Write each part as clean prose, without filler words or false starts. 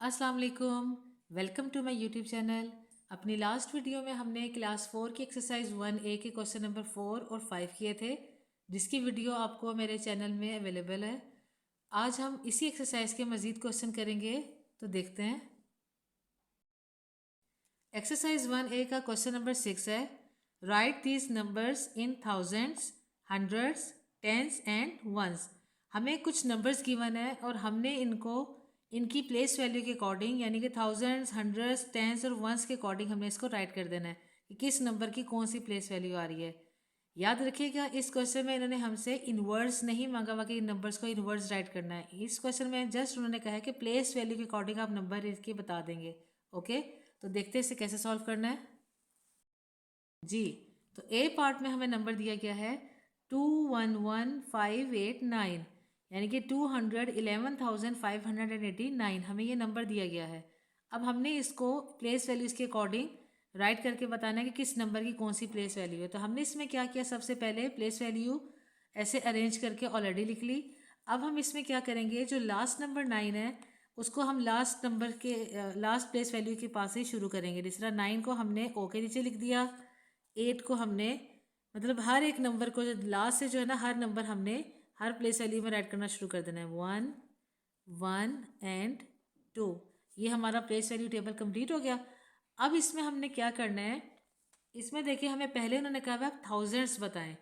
अस्सलाम वालेकुम। Welcome to my YouTube channel. अपनी लास्ट वीडियो में हमने क्लास 4 की एक्सरसाइज 1A के क्वेश्चन नंबर 4 और 5 किए थे, जिसकी वीडियो आपको मेरे चैनल में अवेलेबल है। आज हम इसी एक्सरसाइज के मज़ीद क्वेश्चन करेंगे, तो देखते हैं। एक्सरसाइज 1A का क्वेश्चन नंबर 6 है, write these numbers in thousands, hundreds, tens and ones. हमें कुछ नंबर्स गिवन है और हमने इनको इनकी प्लेस वैल्यू के अकॉर्डिंग, यानी कि थाउजेंड्स, हंड्रेड्स, टेंस और वंस के अकॉर्डिंग हमने इसको राइट कर देना है कि किस नंबर की कौन सी प्लेस वैल्यू आ रही है। याद रखिएगा, इस क्वेश्चन में इन्होंने हमसे इनवर्ड्स नहीं मांगा हुआ कि इन नंबर्स को इनवर्ड्स राइट करना है। इस क्वेश्चन में जस्ट उन्होंने कहा है कि प्लेस वैल्यू के अकॉर्डिंग आप नंबर इसके बता देंगे। ओके, तो देखते हैं इसे कैसे सॉल्व करना है जी। तो ए पार्ट में हमें नंबर दिया गया है 211,589, यानी कि 211,589 हमें ये नंबर दिया गया है। अब हमने इसको प्लेस वैल्यूज़ के अकॉर्डिंग राइट करके बताना है कि किस नंबर की कौन सी प्लेस वैल्यू है। तो हमने इसमें क्या किया, सबसे पहले प्लेस वैल्यू ऐसे अरेंज करके ऑलरेडी लिख ली। अब हम इसमें क्या करेंगे, जो लास्ट नंबर 9 है उसको हम लास्ट नंबर के लास्ट प्लेस वैल्यू के पास ही शुरू करेंगे। जिस तरह 9 को हमने ओ के नीचे लिख दिया, 8 को हमने, मतलब हर एक नंबर को जो लास्ट से जो है ना, हर नंबर हमने हर प्लेस वैल्यू में राइट करना शुरू कर देना है। 1, 1 एंड 2, ये हमारा प्लेस वैल्यू टेबल कंप्लीट हो गया। अब इसमें हमने क्या करना है, इसमें देखिए हमें पहले उन्होंने कहा है आप थाउजेंड्स बताएं।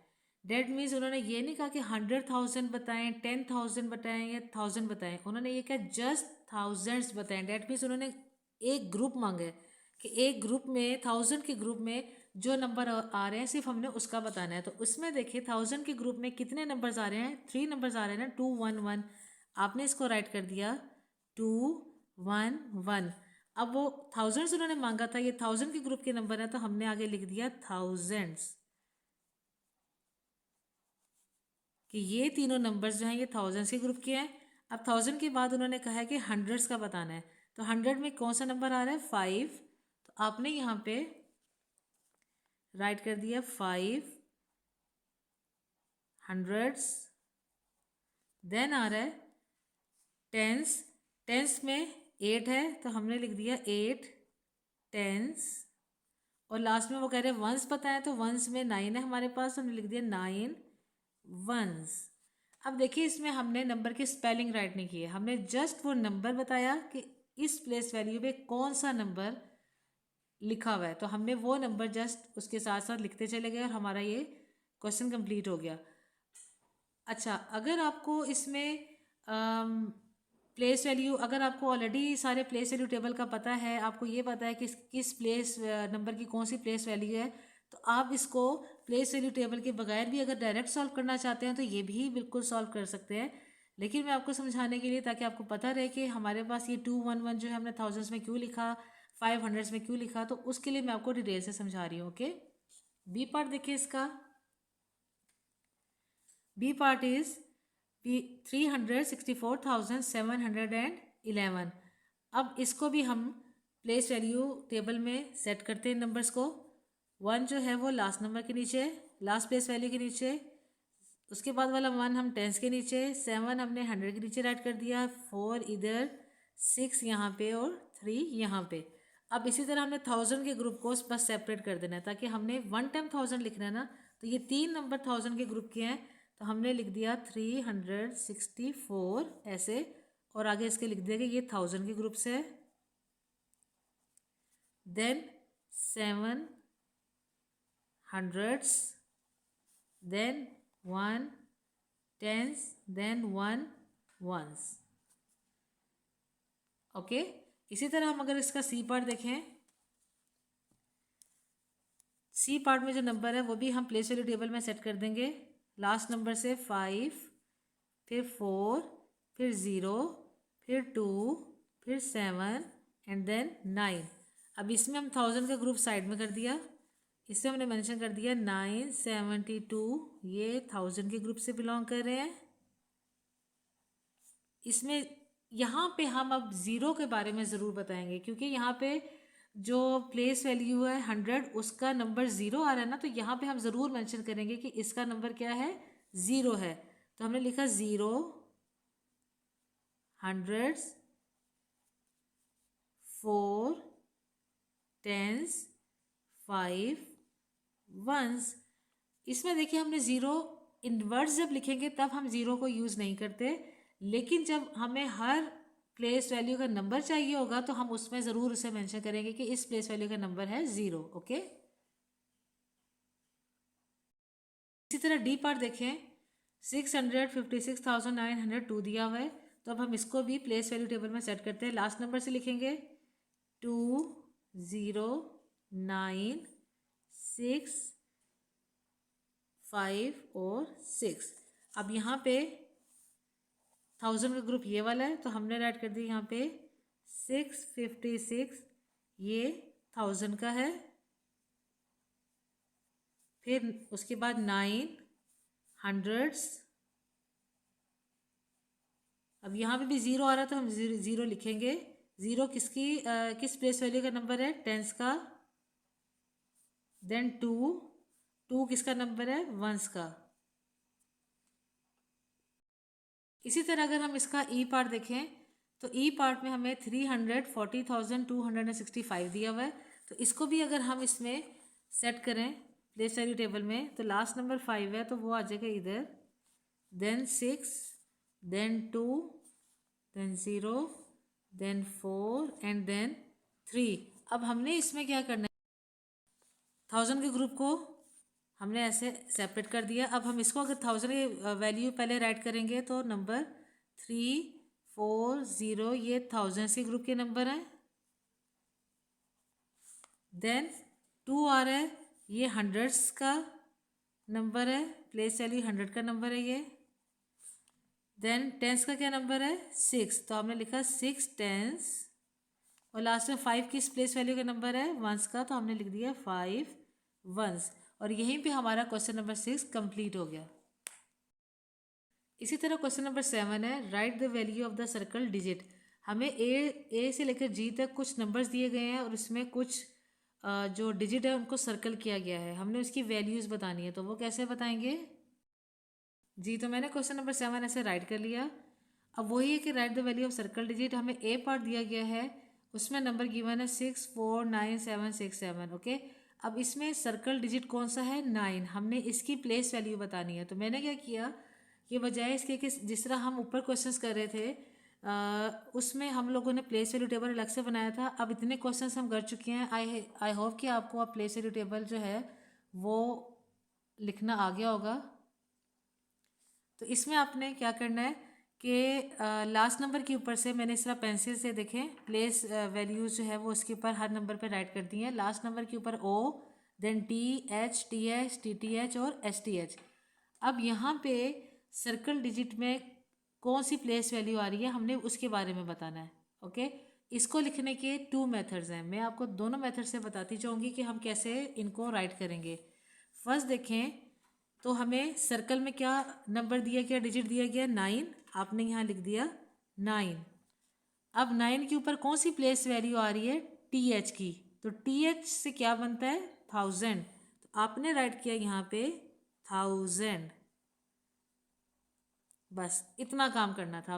डेट मीन्स उन्होंने ये नहीं कहा कि 100,000 बताएं, 10,000 बताएं या 1000 बताएं। उन्होंने ये कहा जस्ट थाउजेंड्स बताएं। डेट मीन्स उन्होंने एक ग्रुप मांगा है कि एक ग्रुप में, 1000 के ग्रुप में जो नंबर आ रहे हैं सिर्फ हमने उसका बताना है। तो उसमें देखिए 1000 के ग्रुप में कितने नंबर्स आ रहे हैं, 3 नंबर्स आ रहे हैं ना, 211। आपने इसको राइट कर दिया 211। अब वो थाउजेंड्स उन्होंने मांगा था, ये 1000 के ग्रुप के नंबर है, तो हमने आगे लिख दिया थाउजेंड्स, कि ये तीनों नंबर्स जो हैं ये थाउजेंड्स के ग्रुप के हैं। अब 1000 के बाद उन्होंने कहा है कि हंड्रेड्स का बताना है। तो 100 में कौन सा नंबर आ रहा है, 5। तो आपने यहाँ पे राइट कर दिया 5 हंड्रेड्स। देन आ रहा है टेंस। टेंस में 8 है तो हमने लिख दिया 8 टेंस। और लास्ट में वो कह रहे हैं वंस बताएं, तो वंस में 9 है हमारे पास, तो हमने लिख दिया 9 वंस। अब देखिए इसमें हमने नंबर की स्पेलिंग राइट नहीं की है, हमने जस्ट वो नंबर बताया कि इस प्लेस वैल्यू पे कौन सा नंबर लिखा हुआ है, तो हमने वो नंबर जस्ट उसके साथ साथ लिखते चले गए और हमारा ये क्वेश्चन कंप्लीट हो गया। अच्छा, अगर आपको इसमें प्लेस वैल्यू, अगर आपको ऑलरेडी सारे प्लेस वैल्यू टेबल का पता है, आपको ये पता है कि किस प्लेस नंबर की कौन सी प्लेस वैल्यू है, तो आप इसको प्लेस वैल्यू टेबल के बगैर भी अगर डायरेक्ट सॉल्व करना चाहते हैं तो ये भी बिल्कुल सॉल्व कर सकते हैं। लेकिन मैं आपको समझाने के लिए, ताकि आपको पता रहे कि हमारे पास ये 211 जो है हमने थाउजेंड्स में क्यों लिखा, 500s में क्यों लिखा, तो उसके लिए मैं आपको डिटेल से समझा रही हूँ। ओके, बी पार्ट देखिए इसका। B part is 364,711। अब इसको भी हम प्लेस वैल्यू टेबल में सेट करते हैं नंबर्स को। 1 जो है वो लास्ट नंबर के नीचे, लास्ट प्लेस वैल्यू के नीचे। उसके बाद वाला 1 हम टेंस के नीचे, 7 हमने 100 के नीचे राइट कर दिया, 4 इधर, 6 यहाँ पे और 3 यहाँ पे। अब इसी तरह हमने 1000 के ग्रुप को बस सेपरेट कर देना है, ताकि हमने 1 टाइम 1000 लिखना है ना, तो ये 3 नंबर 1000 के ग्रुप के हैं, तो हमने लिख दिया 364 ऐसे, और आगे इसके लिख दिया कि ये 1000 के ग्रुप से है। Then 7 hundreds, then 1 tens, then 1 ones. Okay, इसी तरह हम अगर इसका सी पार्ट देखें, सी पार्ट में जो नंबर है वो भी हम प्लेस वैल्यू टेबल में सेट कर देंगे। लास्ट नंबर से 5, फिर 4, फिर 0, फिर 2, फिर 7 एंड देन 9। अब इसमें हम 1000 का ग्रुप साइड में कर दिया, इसमें हमने मेंशन कर दिया 972, ये 1000 के ग्रुप से बिलोंग कर रहे हैं। इसमें यहाँ पे हम अब ज़ीरो के बारे में ज़रूर बताएंगे, क्योंकि यहाँ पे जो प्लेस वैल्यू है 100, उसका नंबर 0 आ रहा है ना, तो यहाँ पे हम ज़रूर मेंशन करेंगे कि इसका नंबर क्या है, 0 है। तो हमने लिखा 0 हंड्रेड्स 4 10s 5 1s। इसमें देखिए हमने ज़ीरो इनवर्स जब लिखेंगे तब हम ज़ीरो को यूज़ नहीं करते, लेकिन जब हमें हर प्लेस वैल्यू का नंबर चाहिए होगा तो हम उसमें ज़रूर उसे मेंशन करेंगे कि इस प्लेस वैल्यू का नंबर है 0। ओके, इसी तरह डी पार्ट देखें, 656,902 दिया हुआ है, तो अब हम इसको भी प्लेस वैल्यू टेबल में सेट करते हैं। लास्ट नंबर से लिखेंगे 2 0 9 6 5 और 6। अब यहाँ पे 1000 का ग्रुप ये वाला है, तो हमने राइट कर दिया यहाँ पे 656, ये 1000 का है। फिर उसके बाद 9 हंड्रेड्स। अब यहाँ पे भी ज़ीरो आ रहा है तो हम ज़ीरो लिखेंगे। ज़ीरो किस प्लेस वैल्यू का नंबर है? टेंस का। देन टू किसका नंबर है? वंस का। इसी तरह अगर हम इसका ई पार्ट देखें तो ई पार्ट में हमें 340,265 दिया हुआ है, तो इसको भी अगर हम इसमें सेट करें प्लेस वैल्यू टेबल में तो लास्ट नंबर 5 है तो वो आ जाएगा इधर, then 6, then 2, then 0, then 4 and then 3। अब हमने इसमें क्या करना है, 1000 के ग्रुप को हमने ऐसे सेपरेट कर दिया। अब हम इसको अगर 1000 की वैल्यू पहले राइट करेंगे तो नंबर 340 ये 1000 के ग्रुप के नंबर हैं। देन 2 आ रहा है, ये हंड्रेड्स का नंबर है, प्लेस वैल्यू 100 का नंबर है ये। देन टेंस का क्या नंबर है? 6, तो हमने लिखा 6 टेंस। और लास्ट में 5 किस प्लेस वैल्यू का नंबर है? वंस का, तो हमने लिख दिया 5 वंस। और यहीं पे हमारा क्वेश्चन नंबर 6 कंप्लीट हो गया। इसी तरह क्वेश्चन नंबर 7 है, right the value of the circle digit. हमें ए से लेकर जी तक कुछ नंबर्स दिए गए हैं और इसमें कुछ जो डिजिट है उनको सर्कल किया गया है, हमने उसकी वैल्यूज़ बतानी है, तो वो कैसे बताएंगे जी? तो मैंने क्वेश्चन नंबर 7 ऐसे राइट कर लिया। अब वही है कि right the value of circle digit. हमें ए पार्ट दिया गया है, उसमें नंबर गिवन है 649,767। ओके, अब इसमें सर्कल डिजिट कौन सा है? 9। हमने इसकी प्लेस वैल्यू बतानी है, तो मैंने क्या किया कि बजाय इसके कि जिस तरह हम ऊपर क्वेश्चंस कर रहे थे उसमें हम लोगों ने प्लेस वैल्यू टेबल अलग से बनाया था। अब इतने क्वेश्चंस हम कर चुके हैं, आई होप कि आपको अब प्लेस वैल्यू टेबल जो है वो लिखना आ गया होगा। तो इसमें आपने क्या करना है कि लास्ट नंबर के ऊपर से मैंने इस तरह पेंसिल से देखें प्लेस वैल्यूज जो है वो उसके ऊपर हर नंबर पे राइट कर दी है। लास्ट नंबर के ऊपर O, then T H, T H, T T H और एस टी एच। अब यहाँ पे सर्कल डिजिट में कौन सी प्लेस वैल्यू आ रही है हमने उसके बारे में बताना है। ओके, इसको लिखने के 2 मेथड्स हैं, मैं आपको दोनों मेथड से बताती जाऊँगी कि हम कैसे इनको राइट करेंगे। फर्स्ट देखें तो हमें सर्कल में क्या नंबर दिया गया, डिजिट दिया गया 9, आपने यहाँ लिख दिया 9। अब 9 के ऊपर कौन सी प्लेस वैल्यू आ रही है? टी एच की, तो टी एच से क्या बनता है? 1000, तो आपने राइट किया यहाँ पे 1000। बस इतना काम करना था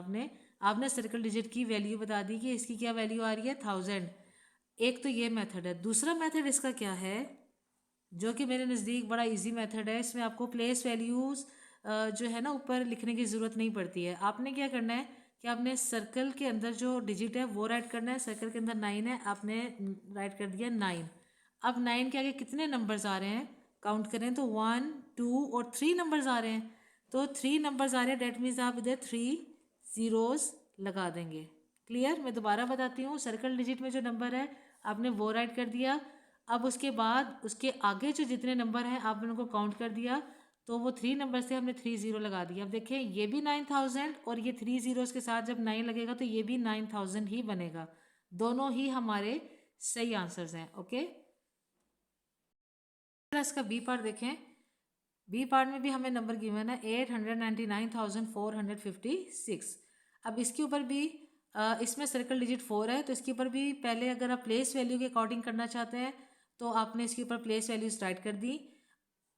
आपने सर्कल डिजिट की वैल्यू बता दी कि इसकी क्या वैल्यू आ रही है 1000। एक तो ये मेथड है। दूसरा मेथड इसका क्या है जो कि मेरे नज़दीक बड़ा इजी मेथड है, इसमें आपको प्लेस वैल्यूज़ जो है ना ऊपर लिखने की ज़रूरत नहीं पड़ती है। आपने क्या करना है कि आपने सर्कल के अंदर जो डिजिट है वो राइट करना है। सर्कल के अंदर 9 है, आपने राइट कर दिया 9। अब 9 के आगे कितने नंबर्स आ रहे हैं काउंट करें तो 1 2 और 3 नंबर्स आ रहे हैं, तो 3 नंबर्स आ रहे हैं, डेट मीन्स आप इधर 3 ज़ीरोज़ लगा देंगे। क्लियर? मैं दोबारा बताती हूँ, सर्कल डिजिट में जो नंबर है आपने वो राइट कर दिया। अब उसके बाद उसके आगे जो जितने नंबर हैं आपने उनको काउंट कर दिया, तो वो 3 नंबर से हमने 3 0 लगा दिया। अब देखें ये भी 9000 और ये 3 ज़ीरोज़ के साथ जब 9 लगेगा तो ये भी 9000 ही बनेगा। दोनों ही हमारे सही आंसर्स हैं। ओके, इसका बी पार्ट देखें। बी पार्ट में भी हमें नंबर गिवन है 899,456। अब इसके ऊपर भी इसमें सर्कल डिजिट 4 है, तो इसके ऊपर भी पहले अगर आप प्लेस वैल्यू के अकॉर्डिंग करना चाहते हैं तो आपने इसके ऊपर प्लेस वैल्यूज राइट कर दी,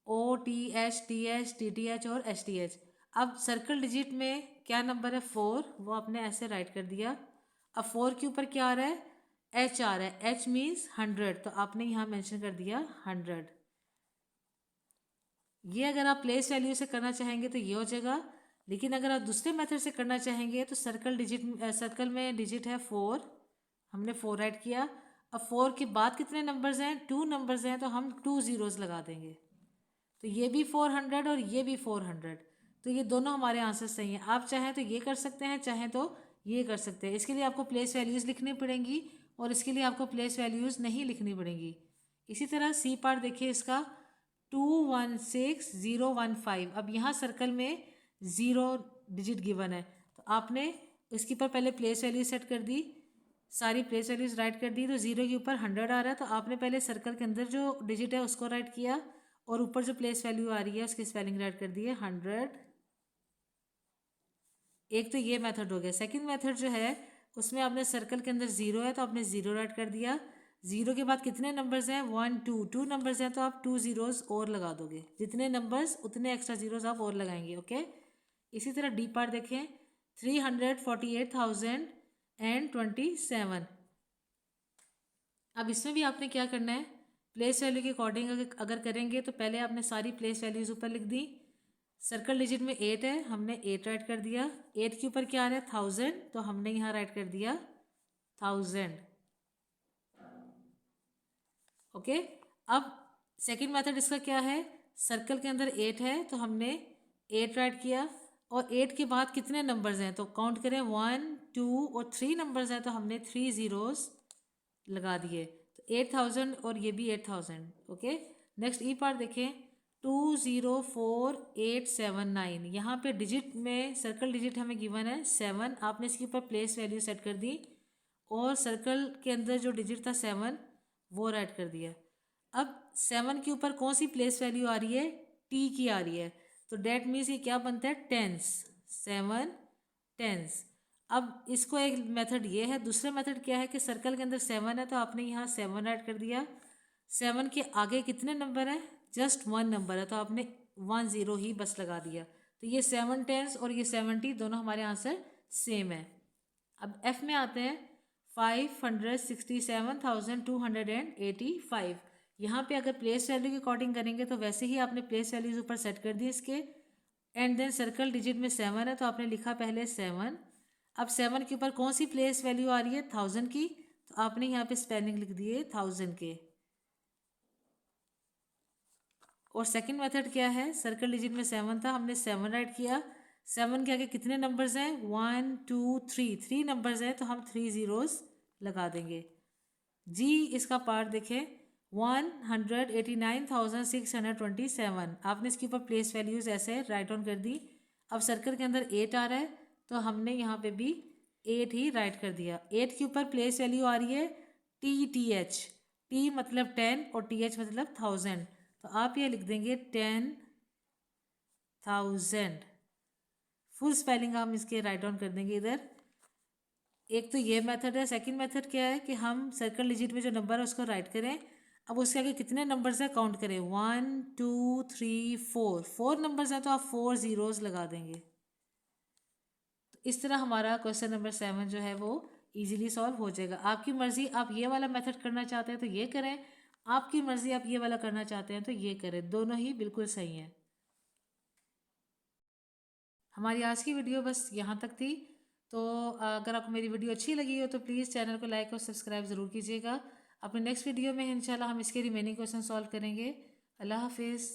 O T H, T H, T T H और एस टी एच। अब सर्कल डिजिट में क्या नंबर है 4, वो आपने ऐसे राइट कर दिया। अब 4 के ऊपर क्या आ रहा है? एच आ रहा है, एच मीन्स 100, तो आपने यहाँ मेंशन कर दिया 100। ये अगर आप प्लेस वैल्यू से करना चाहेंगे तो ये हो जाएगा, लेकिन अगर आप दूसरे मेथड से करना चाहेंगे तो सर्कल में डिजिट है 4, हमने 4 ऐड किया। अब 4 के बाद कितने नंबर्स हैं, 2 नंबर्स हैं, तो हम 2 ज़ीरोज़ लगा देंगे। तो ये भी 400 और ये भी 400, तो ये दोनों हमारे आंसर सही हैं। आप चाहें तो ये कर सकते हैं, चाहें तो ये कर सकते हैं। इसके लिए आपको प्लेस वैल्यूज़ लिखनी पड़ेंगी और इसके लिए आपको प्लेस वैल्यूज़ नहीं लिखनी पड़ेंगी। इसी तरह सी पार्ट देखिए इसका 216015। अब यहाँ सर्कल में 0 डिजिट गिवन है, तो आपने इसके ऊपर पहले प्लेस वैल्यू सेट कर दी, सारी प्लेस वैल्यूज राइट कर दी। तो 0 के ऊपर 100 आ रहा है, तो आपने पहले सर्कल के अंदर जो डिजिट है उसको राइट किया और ऊपर जो प्लेस वैल्यू आ रही है उसकी स्पेलिंग राइट कर दी है 100। एक तो ये मेथड हो गया। सेकंड मेथड जो है उसमें आपने सर्कल के अंदर 0 है तो आपने 0 राइट कर दिया। 0 के बाद कितने नंबर्स हैं, 1 2 2 नंबर्स हैं, तो आप 2 ज़ीरोज़ और लगा दोगे। जितने नंबर्स उतने एक्स्ट्रा ज़ीरोज़ आप और लगाएंगे। ओके, इसी तरह डी पार्ट देखें 348,027। अब इसमें भी आपने क्या करना है, प्लेस वैल्यू के अकॉर्डिंग अगर करेंगे तो पहले आपने सारी प्लेस वैल्यूज ऊपर लिख दी। सर्कल डिजिट में 8 है, हमने 8 राइट कर दिया। 8 के ऊपर क्या आ रहा है 1000, तो हमने यहाँ राइट कर दिया 1000। ओके, अब सेकंड मेथड इसका क्या है, सर्कल के अंदर 8 है तो हमने 8 राइट किया और 8 के बाद कितने नंबर्स हैं तो काउंट करें 1 2 और 3 नंबर्स हैं, तो हमने 3 ज़ीरोज़ लगा दिए। तो 8000 और ये भी 8000। ओके, नेक्स्ट ई पार्ट देखें 204879। यहाँ पे डिजिट में सर्कल डिजिट हमें गिवन है 7, आपने इसके ऊपर प्लेस वैल्यू सेट कर दी और सर्कल के अंदर जो डिजिट था 7 वो राइट कर दिया। अब 7 के ऊपर कौन सी प्लेस वैल्यू आ रही है, टी की आ रही है, तो डेट मीन्स ये क्या बनता है टेंस, 7 टेंस। अब इसको एक मेथड ये है, दूसरा मेथड क्या है कि सर्कल के अंदर 7 है तो आपने यहाँ 7 ऐड कर दिया। 7 के आगे कितने नंबर है, जस्ट 1 नंबर है, तो आपने 1 0 ही बस लगा दिया। तो ये 7 टेंस और ये 70 दोनों हमारे आंसर सेम है। अब एफ में आते हैं 567,285। यहाँ पे अगर प्लेस वैल्यू के अकॉर्डिंग करेंगे तो वैसे ही आपने प्लेस वैल्यूज ऊपर सेट कर दी इसके, एंड देन सर्कल डिजिट में 7 है तो आपने लिखा पहले 7। अब 7 के ऊपर कौन सी प्लेस वैल्यू आ रही है 1000 की, तो आपने यहाँ पे स्पेलिंग लिख दिए 1000 के। और सेकंड मेथड क्या है, सर्कल डिजिट में 7 था, हमने 7 राइट किया। 7 के आगे कितने नंबर्स हैं 1 2 3, 3 नंबर्स हैं, तो हम 3 ज़ीरोज़ लगा देंगे। जी इसका पार्ट देखें 189,627। आपने इसके ऊपर प्लेस वैल्यूज ऐसे राइट ऑन कर दी। अब सर्कल के अंदर 8 आ रहा है तो हमने यहाँ पे भी 8 ही राइट कर दिया। 8 के ऊपर प्लेस वैल्यू आ रही है TTH, T मतलब 10 और TH मतलब 1000, तो आप ये लिख देंगे 10,000। फुल स्पेलिंग हम इसके राइट ऑन कर देंगे इधर। एक तो ये मेथड है। सेकंड मेथड क्या है कि हम सर्कल डिजिट में जो नंबर है उसको राइट करें, अब उसके आगे कितने नंबर्स हैं काउंट करें 1 2 3 4, 4 नंबर्स हैं तो आप 4 ज़ीरोज़ लगा देंगे। तो इस तरह हमारा क्वेश्चन नंबर 7 जो है वो इजीली सॉल्व हो जाएगा। आपकी मर्ज़ी, आप ये वाला मेथड करना चाहते हैं तो ये करें, आपकी मर्ज़ी आप ये वाला करना चाहते हैं तो ये करें, दोनों ही बिल्कुल सही हैं। हमारी आज की वीडियो बस यहाँ तक थी। तो अगर आपको मेरी वीडियो अच्छी लगी हो तो प्लीज़ चैनल को लाइक और सब्सक्राइब ज़रूर कीजिएगा। अपने नेक्स्ट वीडियो में इंशाल्लाह हम इसके रिमेनिंग क्वेश्चन सॉल्व करेंगे। अल्लाह हाफिज़।